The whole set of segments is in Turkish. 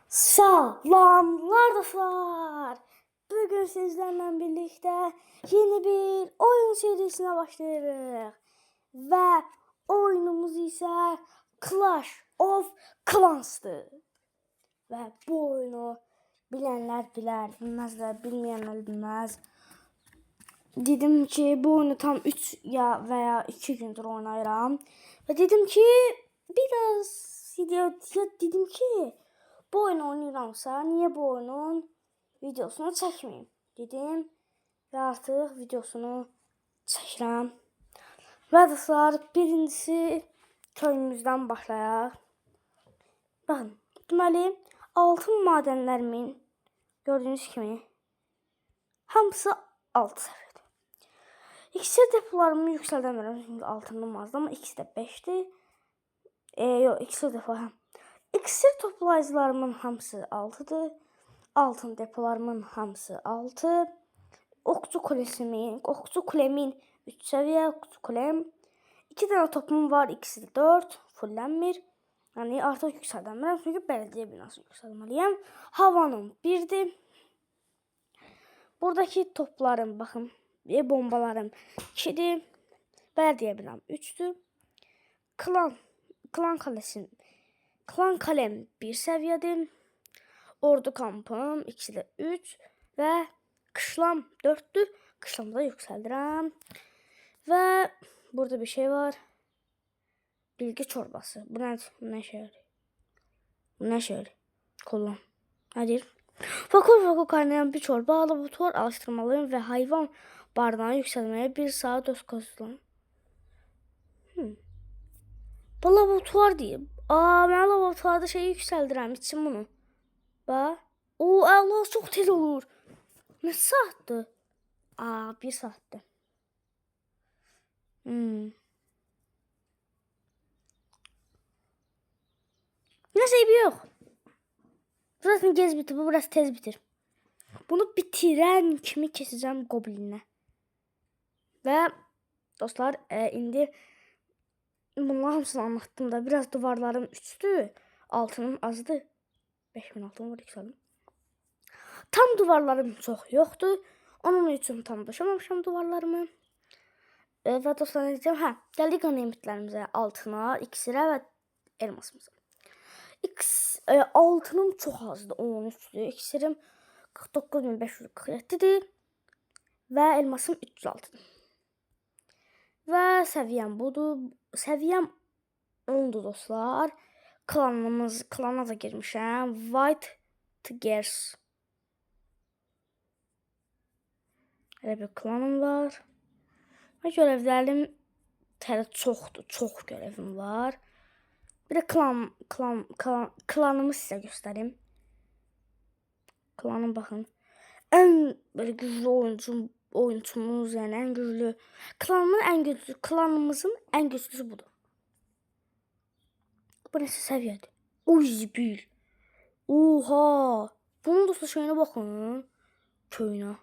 Salamlar dostlar. Bugün sizlerle birlikte yeni bir oyun serisine başlayırıq. Ve oyunumuz ise Clash of Clans'dır. Ve bu oyunu bilenler bilir, bilmezler, bilmeyenler bilmez. Dedim ki bu oyunu tam 3 ya veya 2 gündür oynayıram. Ve dedim ki biraz dedim ki bu oyunu oynayıramsa niye bu oyunun videosunu çəkməyim dedim və artıq videosunu çəkirəm. Və dostlar, birincisi köyümüzdən başlayaq. Baxın, deməli altın madenlərimin gördüyünüz kimi hamısı 6 səviyyədə. İksir depolarımı yüksəldəmirəm çünki altınım azdır, amma ikisi də 5'dir. Yox, iksir depo həm. İksir toplayıcılarımın hamısı 6'dır. Altın depolarımın hamısı 6. Okçu kulemin 3 seviye okçu kulem. 2 tane topum var, ikisi de 4. Fullənmir. Yani artıq yüksəldəmirəm çünki belediye binası yüksəlməliyəm. Havanım 1'dir. Buradaki toplarım baxın ve bombalarım 2'dir. Belediye binam 3'dür. Klan kalem 1 səviyyədir. Ordu kampım ikisi de 3 ve kışlam 4'tür. Kışlamı da yüksəldirəm. Ve burada bir şey var. Bilgi çorbası. Bu ne şey? Bu ne şey? Kullan. Hadi. Fokur kaynayan bir çorba laboratuvar alıştırmalıyım ve hayvan bardağını yükseltmeye 1 saat öz kozulan. Bu laboratuvar diyeyim. Ben laboratuvarda şeyi yükseldirəm. İçin bunu. Bax. Allah çok tez olur. Ne saatdir? 1 saatdir. Neyse bir yok. Zaten gez bitir. Bu biraz tez bitir. Bunu bitiren kimi keseceğim goblinle. Ve dostlar indi bunları hamısını anlattım da biraz duvarlarım 3'tü. Altınım azdı. 5000 altın var yükseldim. Tam duvarlarım çok yoktu. Onun için tam döşəməmişəm duvarlarımı. Və dostlar ne diyeceğim? Gəldik ganimetlərimizə, altına, iksirə və elmasımıza. Altınım çok azdı, 13'dür. İksirim 49547'dir. Və elmasım 306'dır. Və səviyyəm budur. Səviyyəm 10'dur dostlar. Klana da girmişəm. White Tigers. Elə bir klanım var. Və görevlərim çoxdur. Çox görevim var. Bir de klanımı size göstereyim. Klanım bakın. En böyle güçlü oyuncumuz yani en güçlü. Klanımızın en güçlüsü budur. Bu neyse seviyede. Uy bir. Oha. Bunun da şeyine bakın. Köyüne.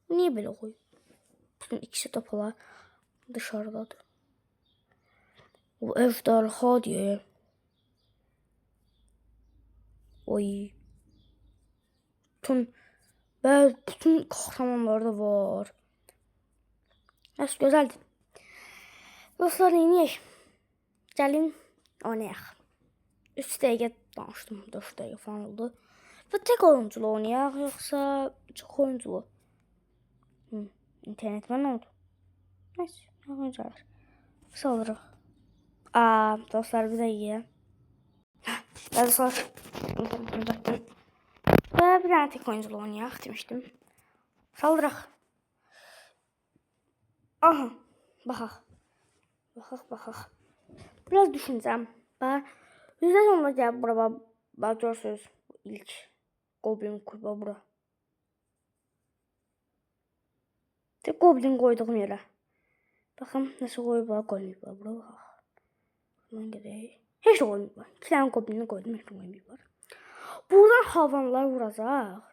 Niye böyle koy? Bütün ikisi topalar dışarıdadır. Bu ejderha diye. Oy. Bütün kahramanlar da var. Nasıl güzeldi. Dostlar neymiş? Gəlin oynayaq. 3 dəqiqə danışdım, 4 dəqiqə falan oldu. Və tek oyunculu oynayaq yoxsa çox oyunculu? İnternetimə nə oldu? Neyse, oynayacağız. Salırıq. Dostlar bir dəqiqə. Dostlar. Və bir tane tek oyunculu oynayaq demiştim. Saldıraq. Aha, baxaq. Biraz düşüneceğim. Ben yüzden sonra gelip buraya bak görsünüz ilk goblin kurbağa bura. Tek goblin koyduğum yere. Bakın nasıl koyup koymayıp var bura bak. Buradan gerek. Hiç de koymayıp var. 2 tane goblini koydum, hiç de koymayıp var. Buradan havanlar vuracak.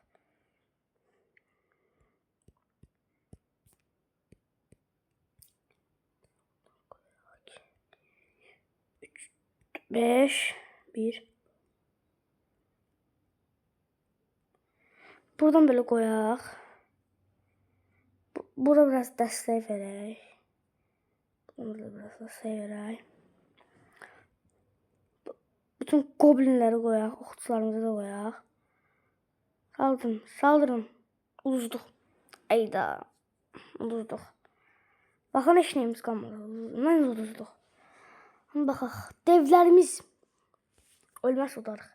Beş, bir. Buradan böyle koyaq. Bura biraz dəstək verək. Burada biraz dəstək verək. Bütün goblinləri koyaq. Oxçularımızı da koyaq. Saldırın. Saldırın. Uzduq. Ayda. Uzduq. Baxın heç nəyimiz qalmadı. Mən uzduq. Baxaq. Devlərimiz. Ölməz udarıq.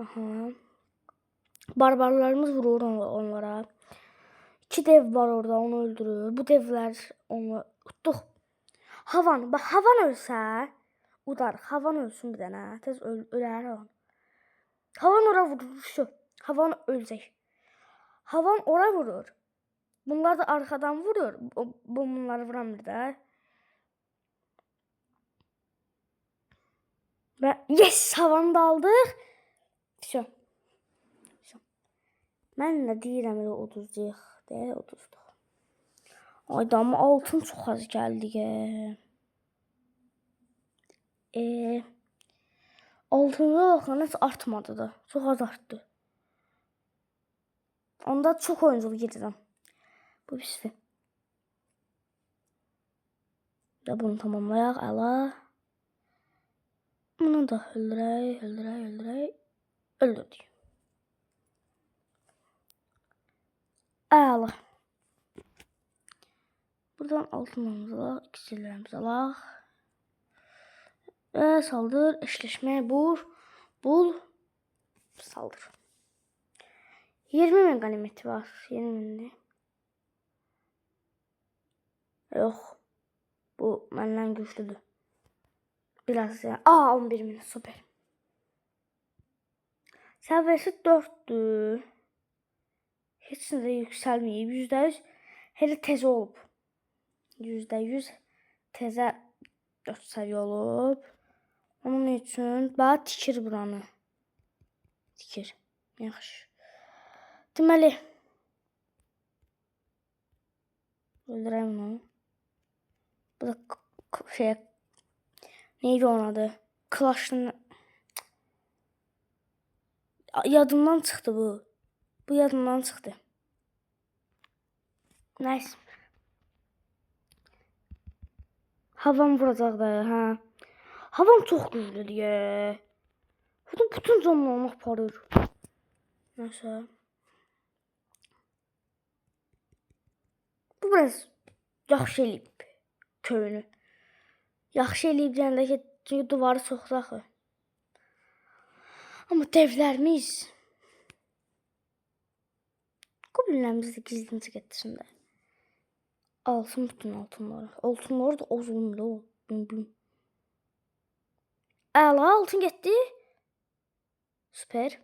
Aha. Barbarlarımız vurur onlara. 2 dev var orada, onu öldürür. Bu devlər onu tutduq. Havan, bax havan ölsə, udarıq. Havan ölsün bir dənə. Tez ölər havan. Havan ora vurur, şu. Havan öləcək. Havan ora vurur. Bunlar da arkadan vurur. Bunları vuramır da. Ve yes, havanı da aldıq. Şu. Mən də deyirəm elə uduzduyıq. Deyə uduzduq. Ayda amma altın çox az gəldi. Altında baxın heç artmadı da. Çox az artdı. Onda çox oyunculuk gedirəm. Bu pisdir. Və bunu tamamlayaq. Əla. Bunu da öldürək. Öldürdük. Əla. Buradan altınlarımızı alaq. İksirlərimizi alaq. Və saldır. Eşleşmeye bul. Saldır. 20.000 ganimeti var. 20.000'li. Yok. Bu benden güçlüdür. Biraz ya. 11.000 süper. Seviyesi 4'dür. Heç də yüksəlməyib. %100 hele tez olub. %100 tezə 4 seviye olub. Onun üçün daha tikir buranı. Tikir. Yaxşı. Deməli. Öldürəyim onu. Bu da neydi onun adı? Clash'ın yadımdan çıxdı bu. Bu yadımdan çıxdı. Nice. Havam vuracaq da, hə. Havam çox güclüdür. Bütün canlarını aparır. Neyse. Bu biraz yaxşı eləyib köyünü. Yaxşı eləyib deyəndə ki, çünki duvarı soxdu axı. Amma devlərimiz goblinlərimizi də gizlincə gətirsin də. Alsın bütün altınları. Altınları da ozulmur o. Büm. Əla, altın getdi. Süper.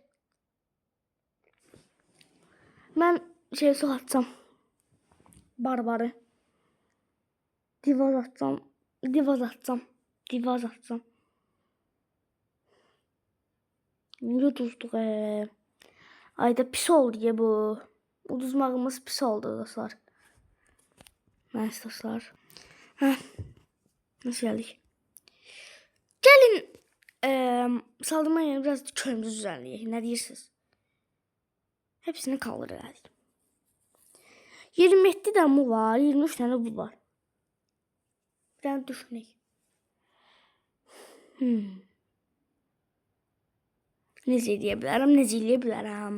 Mən şey atacağım. Barbarı. Divaz atacağım. Niye uduzduk Ayda pis oldu ya bu. Uduzmağımız pis oldu dostlar. Neyse dostlar. Nasıl geldik? Gelin saldırma yerine biraz köyümüzü düzenleyelim. Ne diyorsunuz? Hepsini kaldırırız. 27 tane bu var. 23 tane bu var. Bir tane düşüneyim. Necə edə bilərəm?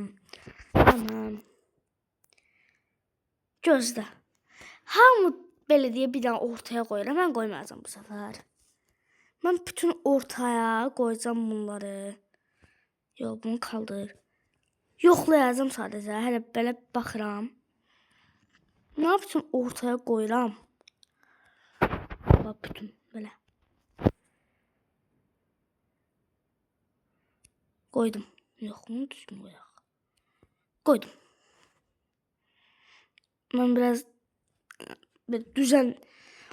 Tamam. Gözlə. Hamı belə deyə bir dənə ortaya qoyuram. Mən qoymayacağam bu səfər. Mən bütün ortaya qoyacağım bunları. Yox, bunu kaldır. Yoxlayacağım sadəcə. Hələ belə baxıram. Ne yapacağım? Ortaya qoyuram. Bax bütün belə. Koydum. Yok, bunu düzgün koyaq. Koydum. Ben biraz düzen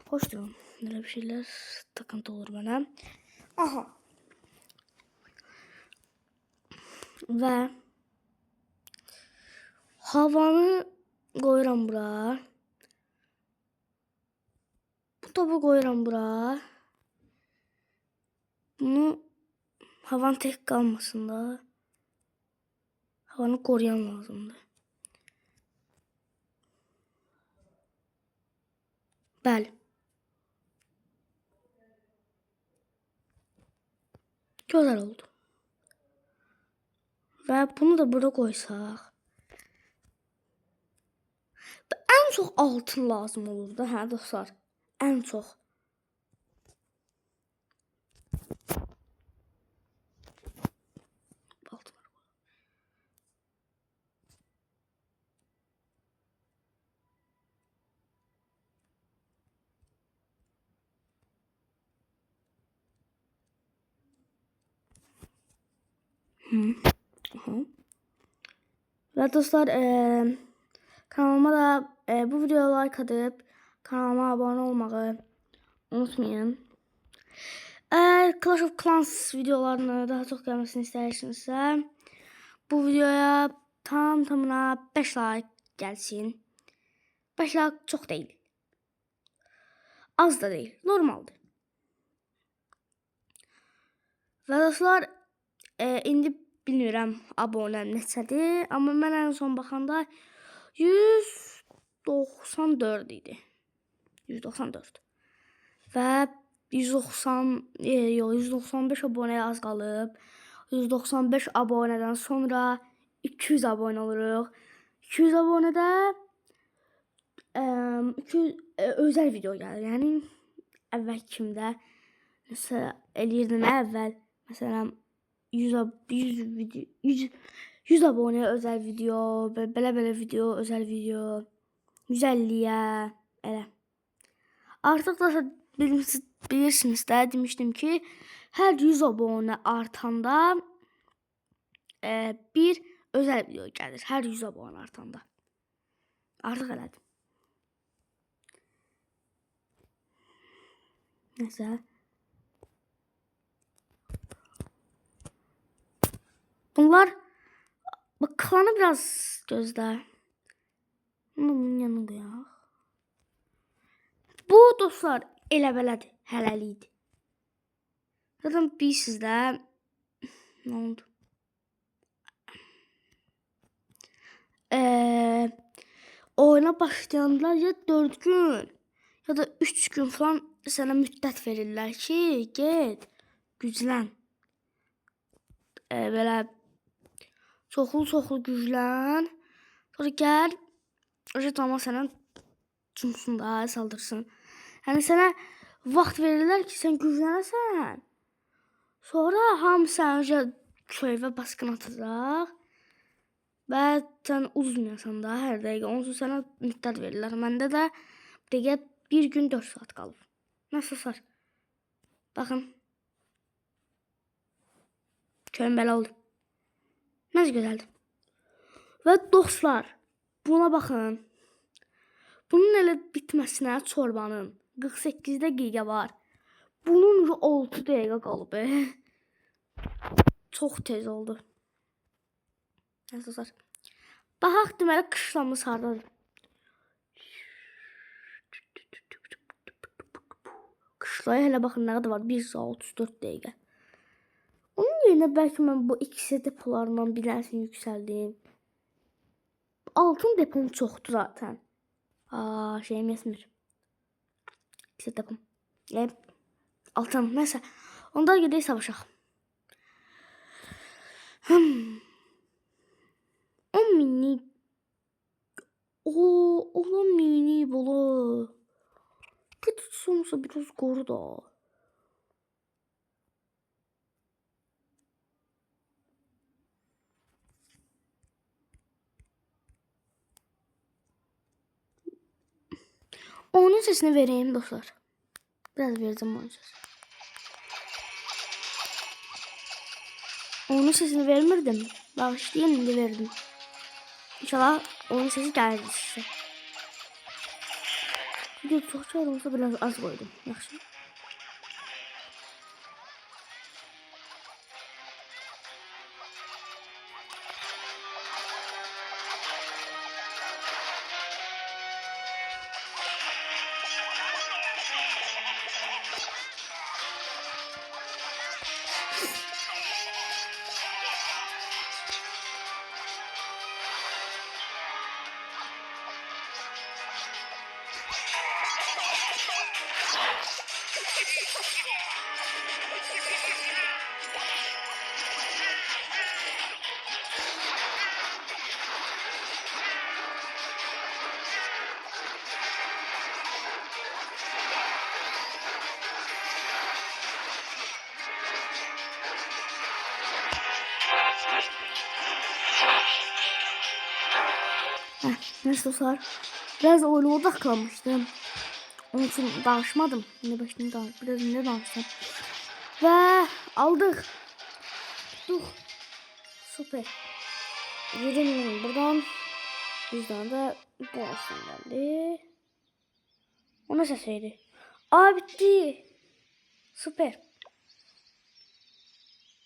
hoş diyorum. Böyle bir şeyler takıntı olur bana. Aha. Ve havanı koyuram bura. Bu topu koyuram bura. Bunu havan tek kalmasın da. Havanı koruyan lazımdır. Bəli. Gözəl oldu. Və bunu da bura qoysaq. Ən çox altın lazım olur da, hə dostlar. Ən çox. Altın. Aha. Və dostlar, kanalıma da bu videoya like atıb kanalıma abunə olmağı unutmayın. Eğer Clash of Clans videolarını daha çox gəlməsini istəyirsinizsə, bu videoya tamına 5 like gəlsin. 5 like çox deyil. Az da deyil, normaldır. Və dostlar, indi bilmirəm abunəm neçədir, amma mən ən son baxanda 194 idi. 194. Və 195 abunəyə az qalıb. 195 abunədən sonra 200 abunə oluruq. 200 abunədə 200 özəl video gəlir. Yəni əvvəl kimdə nəsə eləyirdim əvvəl. Məsələn 100 abunəyə özəl video, belə video, özəl video, 150-yə elə. Artıq da bilirsiniz də, demişdim ki, hər 100 abunə artanda bir özəl video gəlir. Hər 100 abunə artanda. Artıq elədim. Nəsə. Bunlar klanı biraz gözlə. Bunun yanına qoyaq. Bu dostlar elə belədir, hələlikdir. Zaten bilirsiniz də nə oldu? Oyuna başlayanlar ya 4 gün ya da 3 gün falan sənə müddət verirlər ki, get, güclən. Belə çoxlu güclən. Sonra gəl, cama sənə cumsun da, saldırsın. Yəni sənə vaxt verirlər ki, sən güclənəsən. Sonra hamı sənə çöyvə basqın atacaq. Və sən uzmayasan da hər dəqiqə. Onsuz sənə müddət verirlər. Məndə də dəqiqə 1 gün 4 saat qalır. Nasıl sar? Baxın. Köyüm belə oldu. Nəsə gözəldir. Və dostlar, buna baxın. Bunun elə bitməsinə çorbanın 48 dəqiqə var. Bunun 6 dəqiqə qalıb. Çox tez oldu. Nəsə sar. Baxaq deməli qışlamız hardadır. Qışlaya hələ baxın nə qədər var. 1 saat 34 dəqiqə. Onun yerinə bəlkə mən bu ikisi depolarından bilərsini yüksəldim. Altın depom çoxdur zaten. Şeyim yetmir. İkisi depom. Altın nəsə. Onda gedək savaşaq. 10 minlik. Olan minik bolu. Git sonrası biraz qoru da. Onun sesini vereyim dostlar. Biraz vereceğim onun sesini. Onun sesini vermirdim. Bağışlayın, indi verdim. İnşallah onun sesi geldi size. Video çok çağır olsa biraz az koydum. Yaxşı. Neyse dostlar. Biraz oyuna odaklanmıştım. Onun için danışmadım. Biraz ne danıştım. Ve aldık. Dur. Süper. 20.000 buradan. Bizden de bonusum geldi. O nasıl şeydi? Aa bitti. Süper.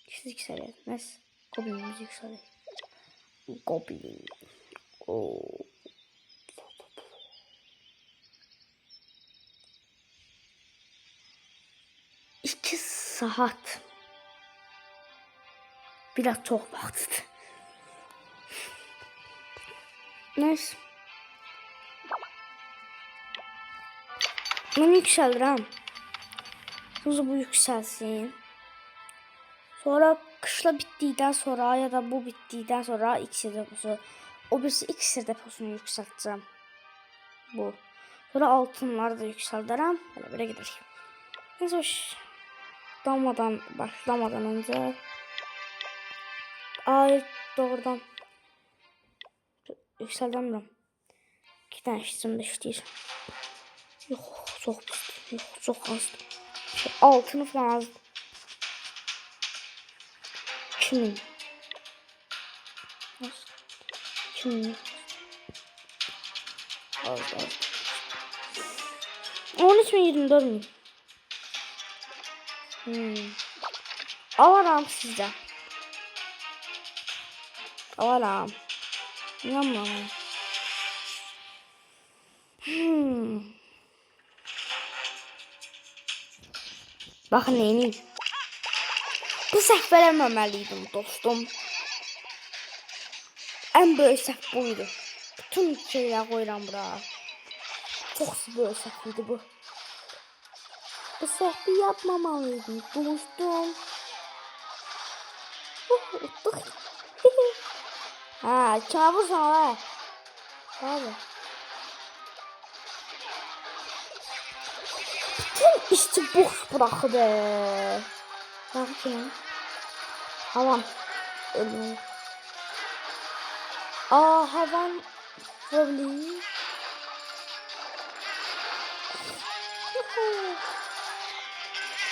Çizik seviye. Neyse. Goblinimiz yükseliyor. Goblin. Oo. 2 saat. Biraz çok vaxtdır. Neyse. Ben yükseldirəm. Sonra bu yükselsin. Sonra kışla bitdikdən sonra ya da bu bitdikdən sonra iksir deposu. O birisi iksir deposunu yükselteceğim. Bu. Sonra altınları da yükseldirəm. Böyle giderik. Neyse başlamadan önce. Ay doğrudan. Yükseldemiyorum. 2 tane işçim de işleyir. Yok çok az. Altını falan az. 2000. Az. 2000. Az. 13.024.000. Alaram sizce. Alaram. Yanmam. Bakın neyini. Bu səhv eləməməliydim dostum. Ən böyük səhv buydu. Bütün şeyler koyuram bura. Çok böyük səhv idi bu. Bu səhvi yapmamalıydım dostum. Ha, çavursan ha. Abi. Bütün işçi boş bırakdı. Bakın. Havan. Ölüm. Aa havan. Problem.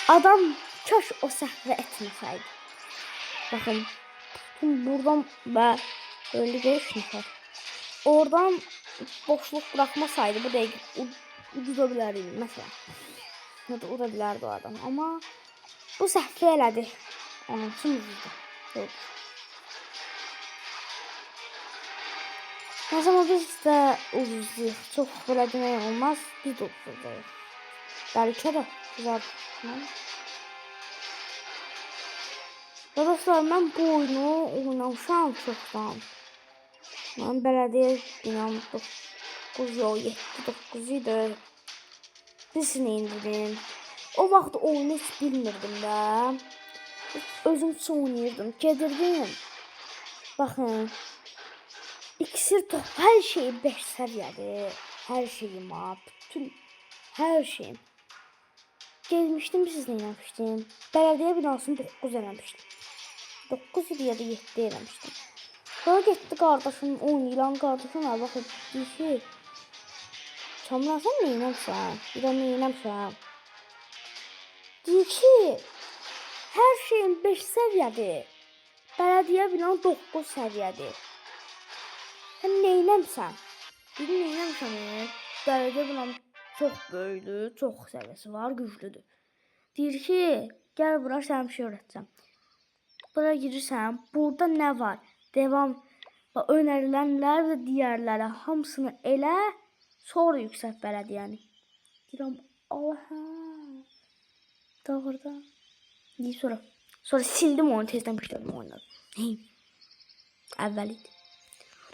Adam kaş o səhvi etmeseydi. Bakın. Buradan ve öyle bir var. Oradan boşluk bırakmasaydı bu değil. Udabilirdi mesela. Ya da udabilirdi o adam ama bu səhvi elədi. Onun için üzüldü. Yok. O zaman biz de ucuzluyuz. Çok böyle demek olmaz. Biz de ucuzluyuz. Belki de güzel. Arkadaşlar ben bu oyunu oynamışam çoktan. Ben belediye binam 9 yol 7-9 idi. Birisini indirdim. O vaxt oyunu hiç bilmirdim de. Özüm üçün oynayırdım. Gedirdim. Bakın. İksir top her şey 5 səviyyədir. Her şeyim ha. Bütün her şeyim. Gelmiştim sizinle yapmıştım. Belediye binasını 9 eləmişdim. 9 idi ya da 7 eləmişdim. Sonra getdi qardaşım oynayılan qardaşım baxın bir şey. Kamran sən neynəmsən? Bir də neynəmsən? Deyir ki, her şeyin 5 səviyyədir. Belediye binanın 9 səviyyədir. Sən neynəmsən? Dedim neynəmsən? Belediye binanın çox böyükdür, çox səviyyəsi var, güclüdür. Deyir ki, gəl bura sənə bir şey öyrətəcəm. Bura girirsən, burada nə var? Devam önərilənlər və digərlərə hamısını elə, sonra yüksək bələdiyyəni. Deyirəm, Allah'a. Doğrudan. Deyib sonra sildim onu, tezdən başladım oynadım. Əvvəl idi.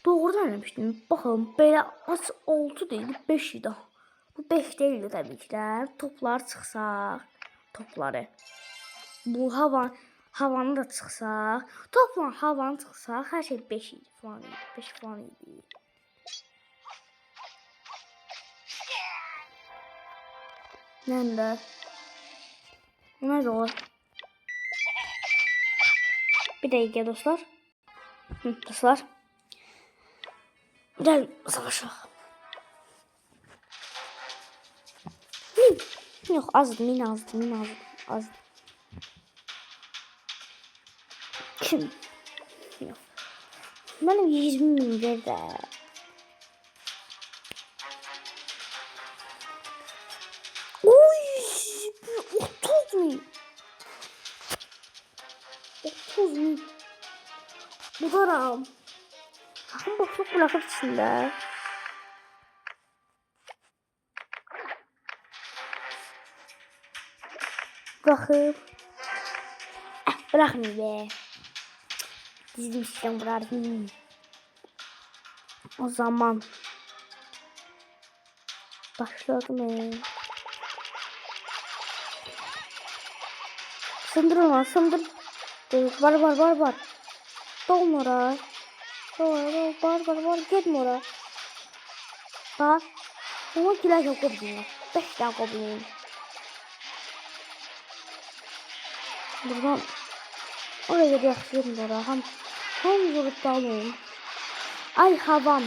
Doğrudan eləmişdim. Baxın, belə 6 deyildi, 5 idi. Bu 5 değildi tabii ki de. Toplar çıxsaq, topları. Bu havanı da çıxsaq, topla havanı çıxsaq, her şey 5 idi falan idi. 5 falan idi. Nəndə? Nədə o? Bir dəqiqə dostlar. Dostlar. Gel savaşaq. Min. Yox, azdır, min azdır, min azdır. Kim? Yox. Mənim 20 min ver də. Oy! 30 min. 30 min. Budaram. Baxın, boşluq bırakıb içində. Bırakıb. Bırakmayın be. Dizdim sistem bırakmayın. O zaman. Başladım. Sındır ona, sındır. Var. Dolma oraya. Var. Gitme oraya. Bak. Buna güler yok goblin. 5 tane goblin. Buradan. Oraya da yaxşıyım oraya. Hem vurup dalmayayım. Ay havam.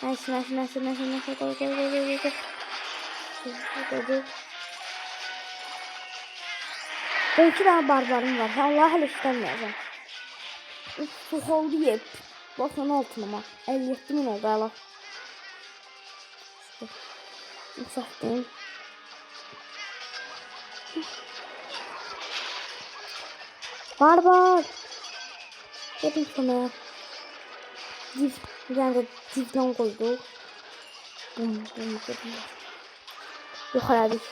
Neyse. Koy. 2 tane barbarım var. Allah hələ istəməyəcəm. Çox oldu yep. Baxın altınıma. 57 min oldu hələ. Saxlayayım. Barbar. Gedin köməyə. Bir tane de divdən qoyduq. Yox elədik.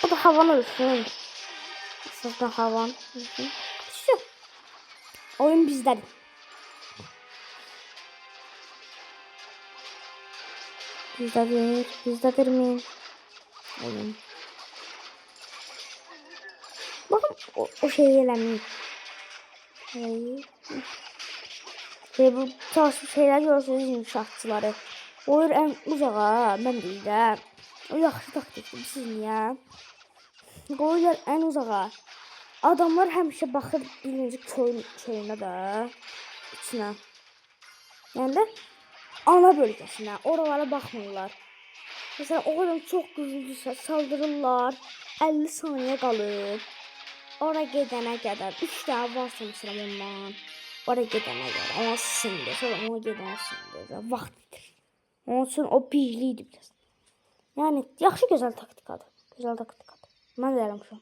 O da havan ölsün. Sizdən havan ölsün. Şu. Oyun bizdədir. Bizdədir mi? Oyun. Bakın o şeyi eləməyim. Bu çalışıb şeylər görürsünüz inşaatçıları. O yer ən uzağa, mən deyirəm. O yaxşı taktikdir, siz niyə? O yer ən uzağa. Adamlar həmişə baxır birinci köyünə də, içinə. Yəni də ana bölgəsinə, oralara baxmırlar. Məsələn, o adam çox güclüdürsə saldırırlar, 50 saniyə qalır. Ora gedənə qədər 3 dəfə varsa məsələn ondan. Ora gedənə qədər, ona sindir, sonra ona gedənə sindir, vaxt bitir. Onun üçün o birliyidir biraz. Yəni, yaxşı gözəl taktikadır. Mən də eləmişəm.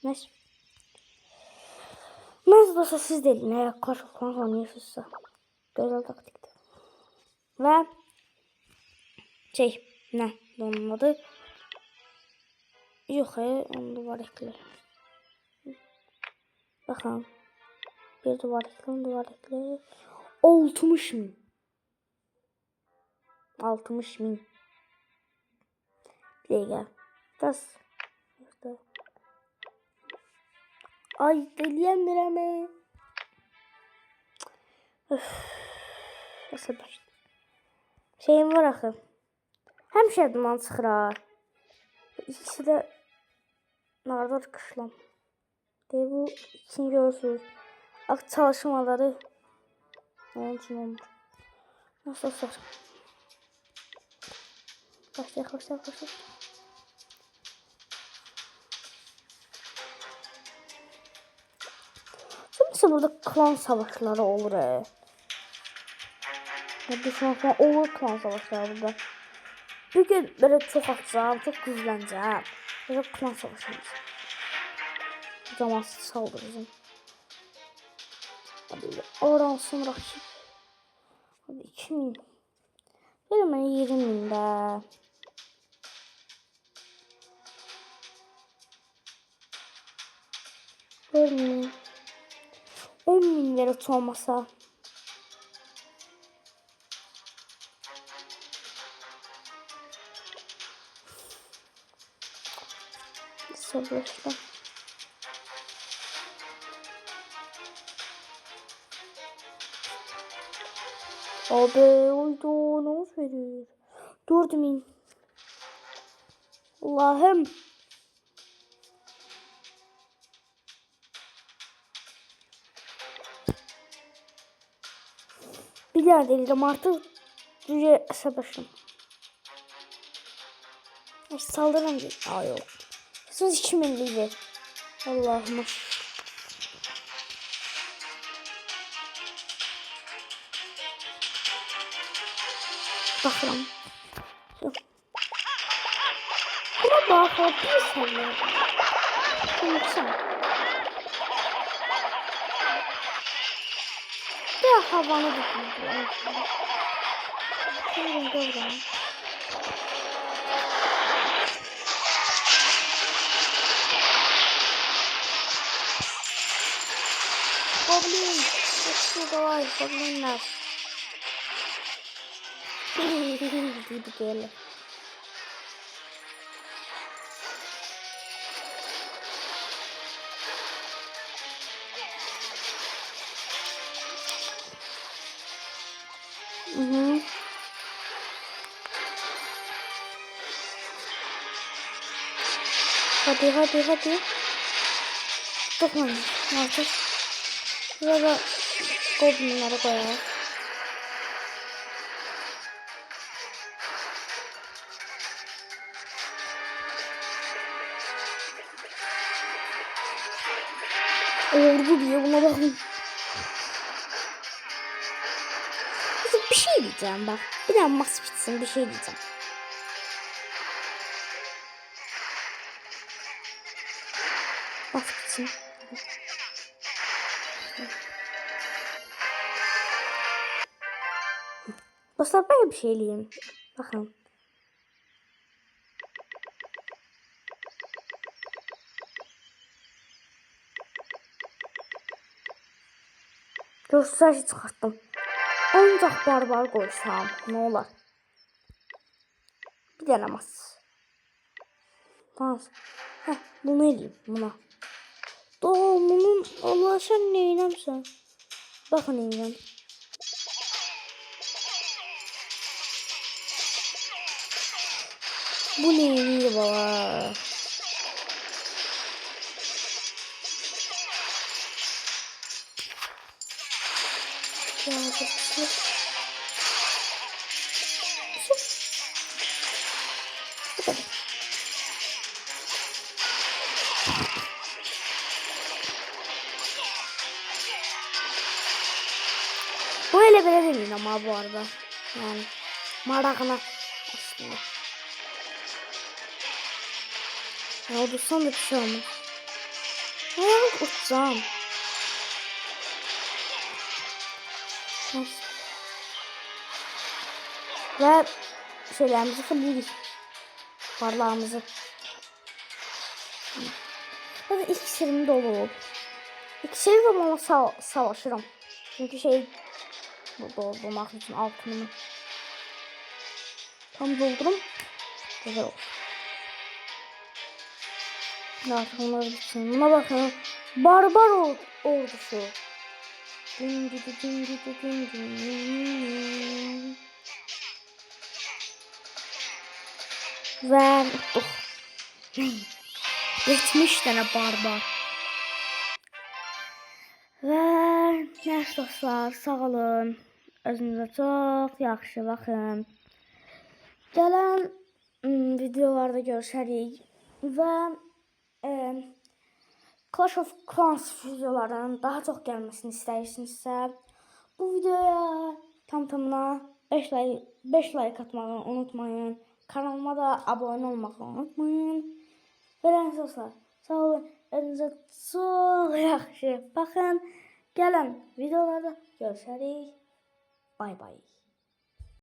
Neyse. Nasıl olsa siz de elin eğer karşı falan oynuyorsunuzsa. Güzel taktiktir. Ve ne onun adı? Yok onu duvar ekle. Bakalım. Bir duvar ekle. 60 min. 60 min. Bir gel. Tas. Ay deliyemdireme. Nasıl baş? Şeyim var axı. Həmişə duman çıxırar. İkisi də nardır qışlam. Deyir bu ikisini görürsünüz. Ax çalışmaları. Onun üçün olmur. Nasıl. Başlayaq. Mesela burada klan savaşları olur. Düşünürken olur klan savaşları burada. Bir gün böyle çok atacağım, çok güçleneceğim. Böyle klan savaşları. Zamansız saldıracağım. Hadi oradan sonra rakip. Hadi 2000. Verim bana 20 bin de. Verim. 10 bin ver hiç olmasa. Sabırla. Abi oydu ne verir? 4 bin. Allah'ım. bir dənə də eləyirəm artıq. Düzə əsəbəşim. Saldırıram ki. Aa yox. Söz 2000'lik ver. Allah'ım. Baxıram. Buna bax, bir saniyə. Unutsan. Bir havanı düşündüm. Görürüm. Goblin. Давай, гоблинler. Gibi böyle. Hadi. Dokunma. Artık. Burada goblinleri koyalım. Ordu diye buna bakın. Bir şey diyeceğim bak. Bir daha maç bitsin bir şey diyeceğim. Maç bitsin. Dostlar ben bir şey diyeyim. Bakın. Görsel çıkarttım. Ancak barbar koysam ne olur? Bir denemez. Tamam. Heh, bunu eləyim buna. Bunun Allah sen neyləmsən? Baxın eləyəm. Bu neyini baba? Bu öyle böyle değil ama bu arada. Yani marağına aslında. Ya dursan da bir şey olmaz. Ya uçacağım. Ve şeylerimizi fırlıyoruz. Parlağımızı. Hadi iksirim dolu. İksirim ama savaşırım. Çünkü şey doldurmak için altını tam doldurum. Güzel olur. Artık onları bitsin. Buna bakın. Barbar ordusu. Ve 70 tane barbar. Ve neyse dostlar sağ olun. Özünüzə çox yaxşı baxın. Gələn videolarda görüşərik. Və Clash of Clans videolarının daha çox gəlməsini istəyirsinizsə bu videoya tamına 5 like atmağı unutmayın. Kanalıma da abunə olmağı unutmayın. Belən dostlar sağ olun. Özünüzə çox yaxşı baxın. Gələn videolarda görüşərik. Bay bay.